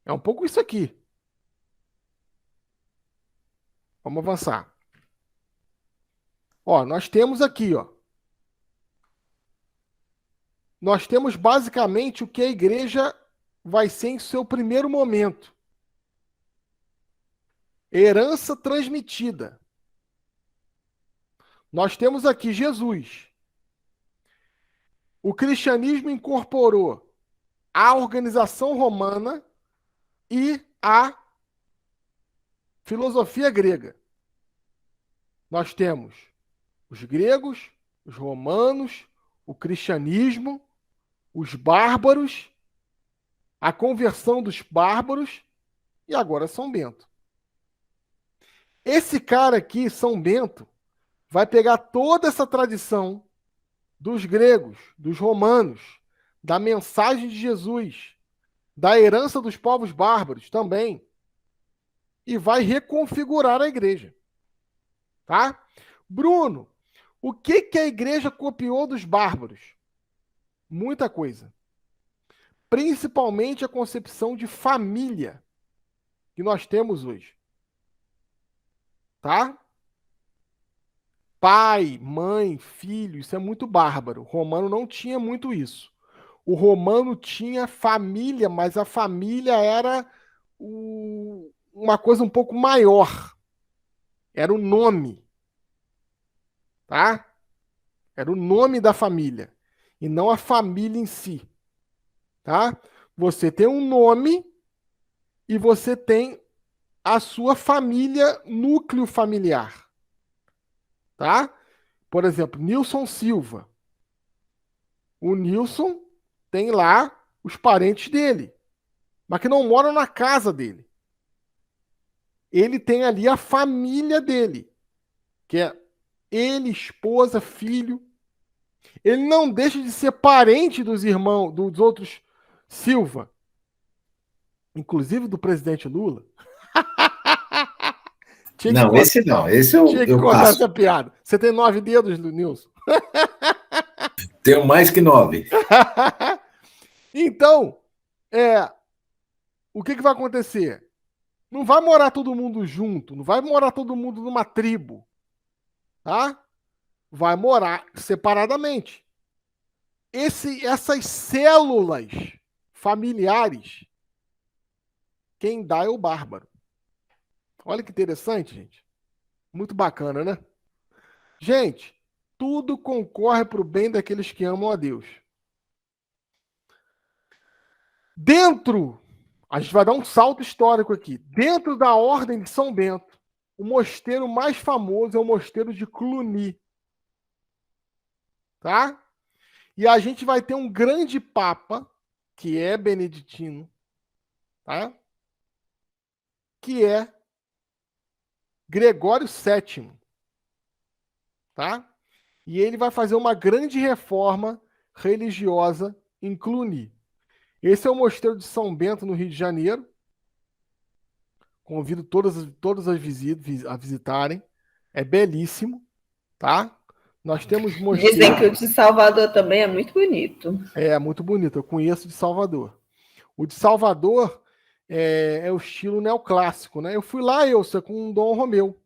É um pouco isso aqui. Vamos avançar. Ó, nós temos aqui, ó. Nós temos basicamente o que a igreja vai ser em seu primeiro momento. Herança transmitida. Nós temos aqui Jesus. O cristianismo incorporou a organização romana e a filosofia grega. Nós temos os gregos, os romanos, o cristianismo, os bárbaros, a conversão dos bárbaros e agora São Bento. Esse cara aqui, São Bento, vai pegar toda essa tradição dos gregos, dos romanos, da mensagem de Jesus, da herança dos povos bárbaros também, e vai reconfigurar a igreja. Tá? Bruno, o que a igreja copiou dos bárbaros? Muita coisa. Principalmente a concepção de família que nós temos hoje. Tá? Pai, mãe, filho, isso é muito bárbaro. O romano não tinha muito isso. O romano tinha família, mas a família era uma coisa um pouco maior. Era o nome. Tá? Era o nome da família. E não a família em si. Tá? Você tem um nome e você tem a sua família, núcleo familiar. Tá? Por exemplo, Nilson Silva. O Nilson tem lá os parentes dele, mas que não moram na casa dele. Ele tem ali a família dele, que é ele, esposa, filho. Ele não deixa de ser parente dos irmãos, dos outros Silva, inclusive do presidente Lula. Não, esse não. Esse eu tinha que contar passo. essa piada. Você tem 9 dedos, Nilson? Tenho mais que 9. Então, o que vai acontecer? Não vai morar todo mundo junto, não vai morar todo mundo numa tribo, tá? Vai morar separadamente. Essas células familiares, quem dá é o bárbaro. Olha que interessante, gente. Muito bacana, né? Gente, tudo concorre para o bem daqueles que amam a Deus. A gente vai dar um salto histórico aqui. Dentro da Ordem de São Bento, o mosteiro mais famoso é o mosteiro de Cluny. Tá? E a gente vai ter um grande papa, que é beneditino, tá? Que é Gregório VII. Tá? E ele vai fazer uma grande reforma religiosa em Cluny. Esse é o mosteiro de São Bento, no Rio de Janeiro. Convido todos a visitarem. É belíssimo, tá? Nós temos mosteiro... Dizem que o de Salvador também é muito bonito. É, muito bonito. Eu conheço de Salvador. O de Salvador é o estilo neoclássico, né? Eu fui lá, com um Dom Romeu.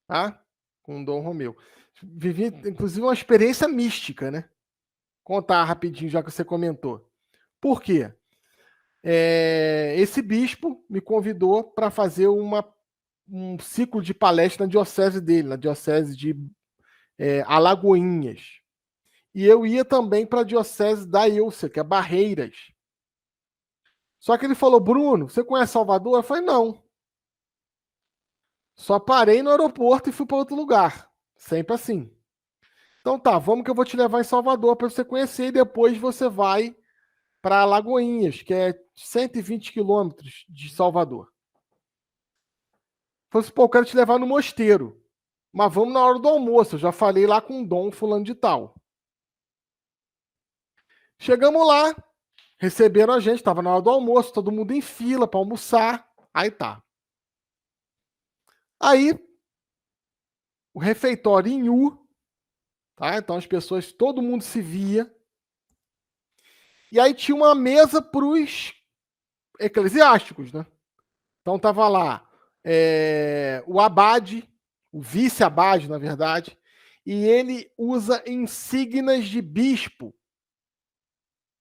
Tá? Com um Dom Romeu. Vivi, inclusive, uma experiência mística, né? Contar rapidinho, já que você comentou. Por quê? Esse bispo me convidou para fazer um ciclo de palestra na diocese dele, na diocese de Alagoinhas. E eu ia também para a diocese da Ilse, que é Barreiras. Só que ele falou, Bruno, você conhece Salvador? Eu falei, não. Só parei no aeroporto e fui para outro lugar. Sempre assim. Então tá, vamos que eu vou te levar em Salvador para você conhecer e depois você vai para Alagoinhas, que é 120 quilômetros de Salvador. Falei assim, pô, eu quero te levar no mosteiro, mas vamos na hora do almoço, eu já falei lá com o Dom fulano de tal. Chegamos lá, receberam a gente, estava na hora do almoço, todo mundo em fila para almoçar, aí tá. Aí, o refeitório em U, tá? Então as pessoas, todo mundo se via. E aí tinha uma mesa para os eclesiásticos, né? Então tava lá o abade, o vice-abade, na verdade, e ele usa insígnias de bispo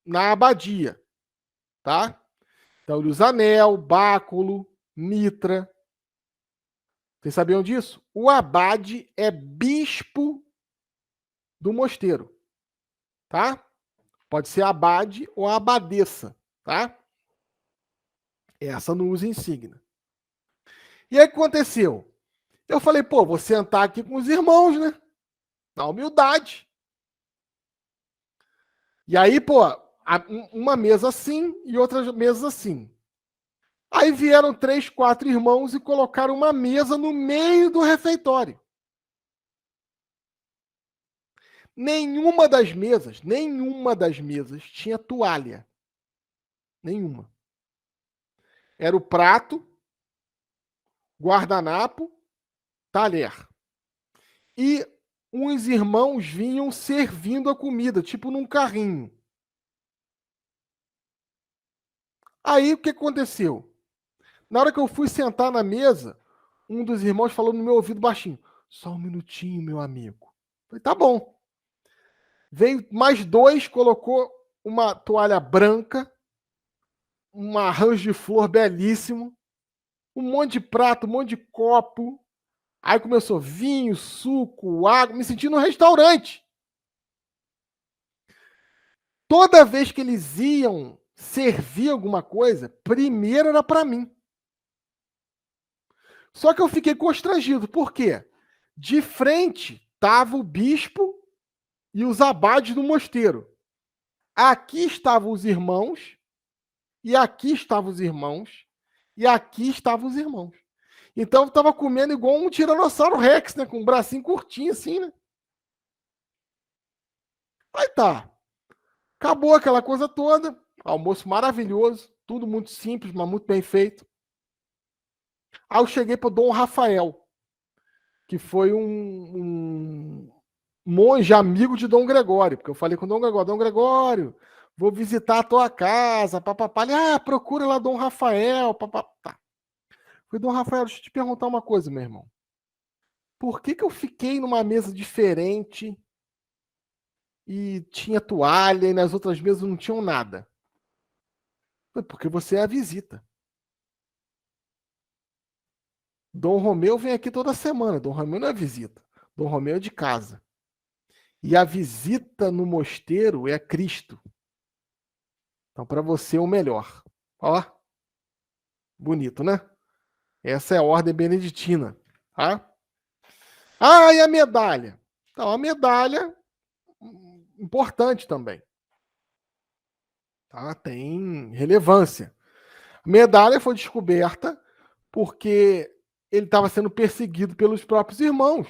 na abadia, tá? Então ele usa anel, báculo, mitra. Vocês sabiam disso? O abade é bispo do mosteiro, tá? Pode ser abade ou abadesa, tá? Essa não usa insígnia. E aí o que aconteceu? Eu falei, pô, vou sentar aqui com os irmãos, né? Na humildade. E aí, pô, uma mesa assim e outra mesa assim. Aí vieram 3, 4 irmãos e colocaram uma mesa no meio do refeitório. Nenhuma das mesas tinha toalha. Nenhuma. Era o prato, guardanapo, talher. E uns irmãos vinham servindo a comida, tipo num carrinho. Aí o que aconteceu? Na hora que eu fui sentar na mesa, um dos irmãos falou no meu ouvido baixinho: só um minutinho, meu amigo. Eu falei, tá bom. Veio mais 2, colocou uma toalha branca, um arranjo de flor belíssimo, um monte de prato, um monte de copo. Aí começou vinho, suco, água, me senti num restaurante. Toda vez que eles iam servir alguma coisa, primeiro era para mim. Só que eu fiquei constrangido. Por quê? De frente estava o bispo e os abades do mosteiro. Aqui estavam os irmãos, e aqui estavam os irmãos, e aqui estavam os irmãos. Então eu estava comendo igual um tiranossauro rex, né? Com um bracinho curtinho assim, né? Aí tá. Acabou aquela coisa toda. Almoço maravilhoso. Tudo muito simples, mas muito bem feito. Aí eu cheguei para o Dom Rafael, que foi um monge amigo de Dom Gregório, porque eu falei com o Dom Gregório, vou visitar a tua casa, papapá. Ele, procura lá Dom Rafael, papapá. Falei, Dom Rafael, deixa eu te perguntar uma coisa, meu irmão. Por que eu fiquei numa mesa diferente e tinha toalha e nas outras mesas não tinham nada? Falei, porque você é a visita. Dom Romeu vem aqui toda semana. Dom Romeu não é visita. Dom Romeu é de casa. E a visita no mosteiro é Cristo. Então, para você, o melhor. Ó, bonito, né? Essa é a ordem beneditina. Tá? E a medalha? Então, a medalha, importante também. Tá? Tem relevância. A medalha foi descoberta porque ele estava sendo perseguido pelos próprios irmãos.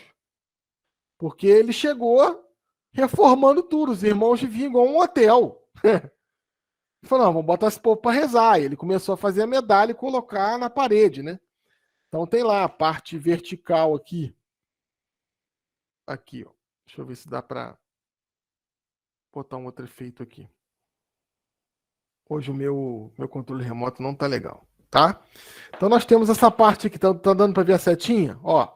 Porque ele chegou reformando tudo. Os irmãos viviam igual um hotel. Ele falou, não, vamos botar esse povo para rezar. E ele começou a fazer a medalha e colocar na parede, né? Então tem lá a parte vertical aqui. Aqui, ó. Deixa eu ver se dá para botar um outro efeito aqui. Hoje o meu controle remoto não tá legal, tá? Então nós temos essa parte aqui, tá dando para ver a setinha? Ó,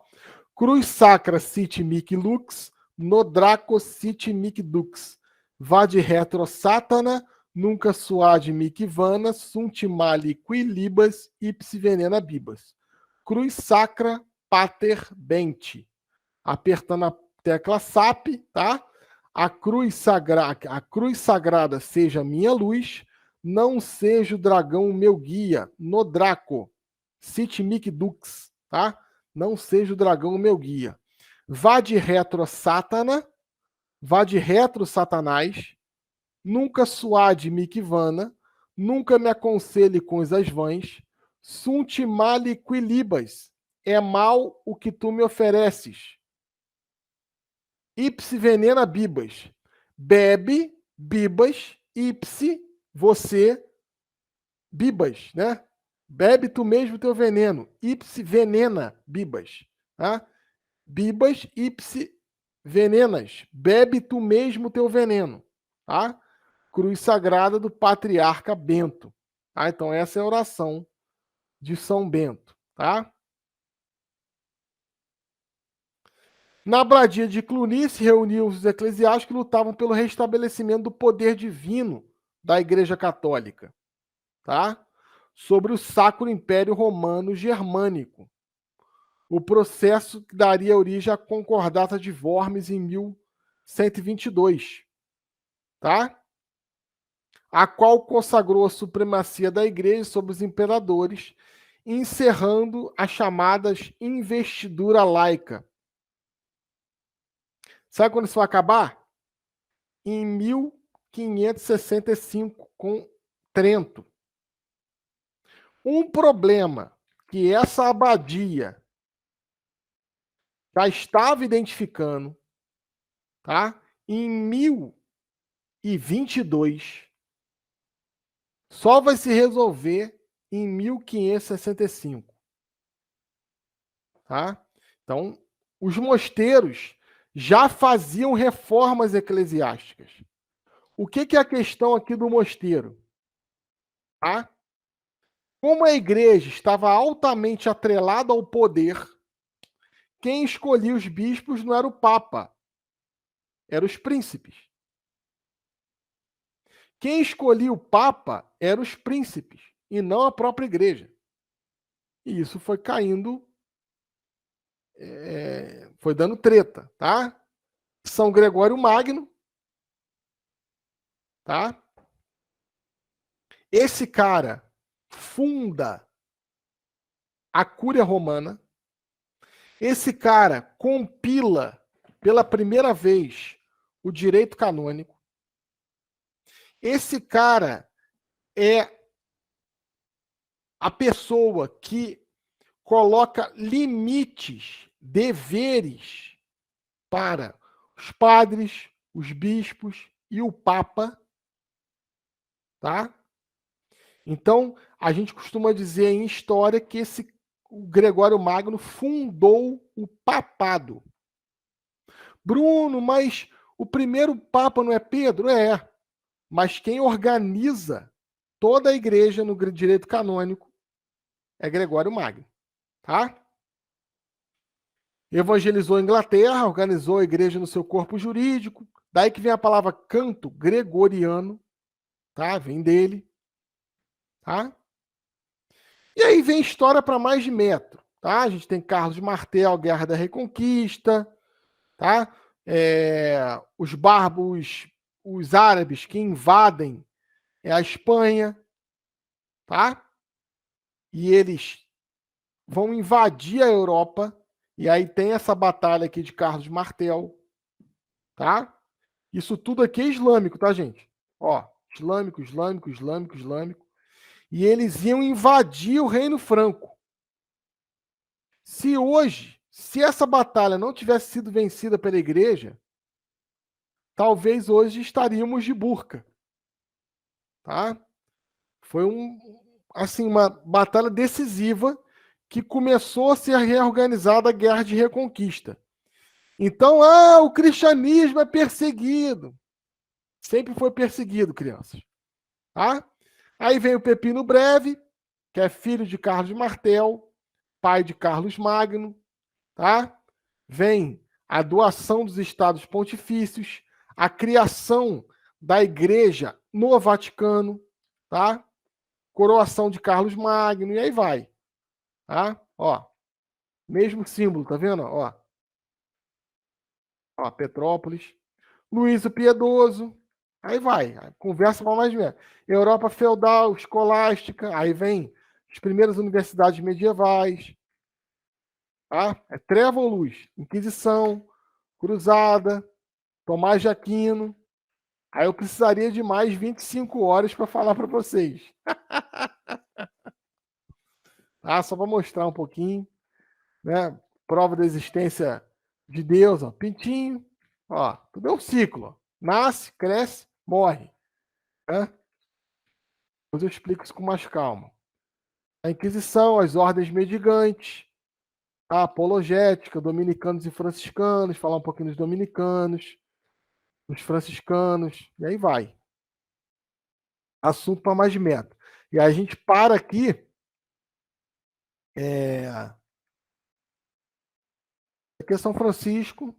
Cruz Sacra Sit Mic Lux, Nodraco Sit Mic Dux, Vad Retro Satana, Nunca Suade Mic Vana, Sunt Mali Quilibas, Ipsi Venena Bibas. Cruz Sacra Pater Bente. Apertando a tecla SAP, tá? A cruz sagrada seja minha luz, não seja o dragão meu guia, Nodraco, Sit Mic Dux, tá? Não seja o dragão meu guia. Vá de retro Satana, vade retro Satanás, nunca suade miquivana, nunca me aconselhe coisas vãs, sunt male quilibas, é mal o que tu me ofereces. Ipse venena bibas, bebe, bibas, ipse, você, bibas, né? Bebe tu mesmo teu veneno, ipse venena bibas, tá? Bibas, ipse venenas, bebe tu mesmo teu veneno, tá? Cruz Sagrada do Patriarca Bento. Tá? Então, essa é a oração de São Bento. Tá? Na abadia de Cluny se reuniam os eclesiásticos que lutavam pelo restabelecimento do poder divino da Igreja Católica, tá? Sobre o Sacro Império Romano Germânico. O processo que daria origem à Concordata de Worms em 1122, tá? A qual consagrou a supremacia da Igreja sobre os imperadores, encerrando as chamadas investidura laica. Sabe quando isso vai acabar? Em 1565, com Trento. Um problema que essa abadia já estava identificando, tá? Em 1022, só vai se resolver em 1565. Tá? Então, os mosteiros já faziam reformas eclesiásticas. O que é a questão aqui do mosteiro? Tá? Como a igreja estava altamente atrelada ao poder, quem escolhia os bispos não era o Papa, eram os príncipes. Quem escolhia o Papa eram os príncipes, e não a própria igreja. E isso foi caindo, foi dando treta, tá? São Gregório Magno, tá? Esse cara funda a Cúria Romana. Esse cara compila pela primeira vez o direito canônico. Esse cara é a pessoa que coloca limites, deveres para os padres, os bispos e o Papa, tá? Então, a gente costuma dizer em história que o Gregório Magno fundou o papado. Bruno, mas o primeiro papa não é Pedro? É. Mas quem organiza toda a igreja no direito canônico é Gregório Magno, tá? Evangelizou a Inglaterra, organizou a igreja no seu corpo jurídico. Daí que vem a palavra canto gregoriano, tá? Vem dele, tá? E aí vem história para mais de metro, tá? A gente tem Carlos Martel, Guerra da Reconquista, tá? Os bárbaros, os árabes que invadem a Espanha, tá? E eles vão invadir a Europa, e aí tem essa batalha aqui de Carlos Martel, tá? Isso tudo aqui é islâmico, tá, gente? Ó, islâmico, islâmico, islâmico, islâmico. E eles iam invadir o Reino Franco. Se essa batalha não tivesse sido vencida pela igreja, talvez hoje estaríamos de burca. Tá? Foi uma batalha decisiva que começou a ser reorganizada a Guerra de Reconquista. Então, o cristianismo é perseguido. Sempre foi perseguido, crianças. Tá? Aí vem o Pepino Breve, que é filho de Carlos Martel, pai de Carlos Magno, tá? Vem a doação dos estados pontifícios, a criação da igreja no Vaticano, tá? Coroação de Carlos Magno, e aí vai. Tá? Ó, mesmo símbolo, tá vendo? Ó, Petrópolis. Luís o Piedoso, aí vai. Conversa para mais de menos. Europa feudal, escolástica, aí vem as primeiras universidades medievais. Tá? É treva ou luz? Inquisição, cruzada, Tomás de Aquino. Aí eu precisaria de mais 25 horas para falar para vocês. Tá? Só para mostrar um pouquinho, né? Prova da existência de Deus, ó. Pintinho, ó, tudo é um ciclo. Ó. Nasce, cresce, morre. Né? Depois eu explico isso com mais calma. A Inquisição, as ordens mendigantes, a apologética, dominicanos e franciscanos, falar um pouquinho dos dominicanos, dos franciscanos, e aí vai. Assunto para mais meta. E a gente para aqui. Aqui é São Francisco,